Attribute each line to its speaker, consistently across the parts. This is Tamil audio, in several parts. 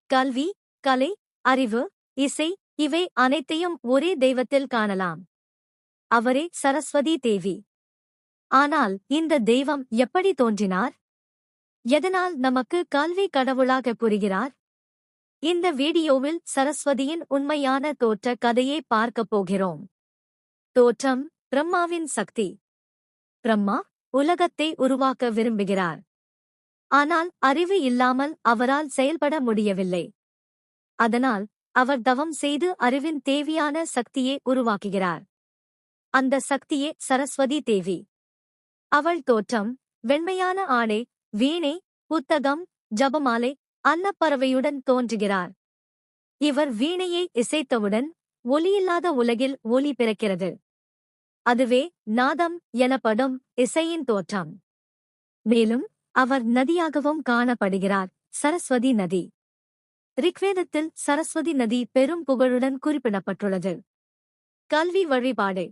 Speaker 1: கல்வி, கலை, அறிவு, இசை இவை அனைத்தையும் ஒரே தெய்வத்தில் காணலாம். அவரே சரஸ்வதி தேவி. ஆனால் இந்த தெய்வம் எப்படி தோன்றினார்? எதனால் நமக்கு கல்வி கடவுளாக புரிகிறார்? இந்த வீடியோவில் சரஸ்வதியின் உண்மையான தோற்ற கதையை பார்க்கப் போகிறோம். தோற்றம்: பிரம்மாவின் சக்தி. பிரம்மா உலகத்தை உருவாக்க விரும்புகிறார். ஆனால் அறிவு இல்லாமல் அவரால் செயல்பட முடியவில்லை. அதனால் அவர் தவம் செய்து அறிவின் தேவையான சக்தியை உருவாக்குகிறார். அந்த சக்தியே சரஸ்வதி தேவி. அவள் தோற்றம்: வெண்மையான ஆடை, வீணை, புத்தகம், ஜபமாலை, அன்னப்பறவையுடன் தோன்றுகிறார். இவர் வீணையை இசைத்தவுடன் ஒலியில்லாத உலகில் ஒலி பிறக்கிறது. அதுவே நாதம் எனப்படும் இசையின் தோற்றம். மேலும் அவர் நதியாகவும் காணப்படுகிறார், சரஸ்வதி நதி. ரிக்வேதத்தில் சரஸ்வதி நதி பெரும் புகழுடன் குறிப்பிடப்பட்டுள்ளது. கல்வி வழிபாடு: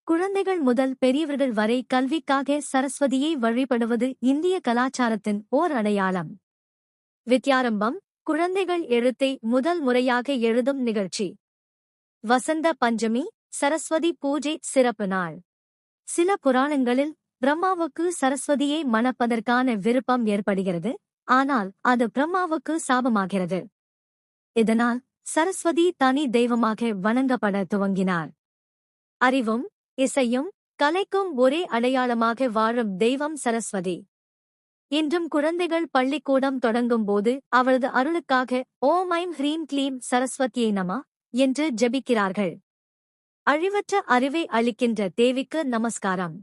Speaker 1: குழந்தைகள் முதல் பெரியவர்கள் வரை கல்விக்காக சரஸ்வதியை வழிபடுவது இந்திய கலாச்சாரத்தின் ஓர் அடையாளம். வித்யாரம்பம்: குழந்தைகள் எழுத்தை முதல் முறையாக எழுதும் நிகழ்ச்சி. வசந்த பஞ்சமி: சரஸ்வதி பூஜை சிறப்பு நாள். சில புராணங்களில் பிரம்மாவுக்கு சரஸ்வதியை மணப்பதற்கான விருப்பம் ஏற்படுகிறது. ஆனால் அது பிரம்மாவுக்கு சாபமாகிறது. இதனால் சரஸ்வதி தனி தெய்வமாக வணங்கப்பட துவங்கினார். அறிவும் இசையும் கலைக்கும் ஒரே அடையாளமாக வாழும் தெய்வம் சரஸ்வதி. இன்றும் குழந்தைகள் பள்ளிக்கூடம் தொடங்கும் போது அவரது அருளுக்காக ஓம் ஐம் ஹ்ரீம் க்ளீம் சரஸ்வதியை நம என்று ஜெபிக்கிறார்கள். அழிவற்ற அறிவை அளிக்கின்ற தேவிக்கு நமஸ்காரம்.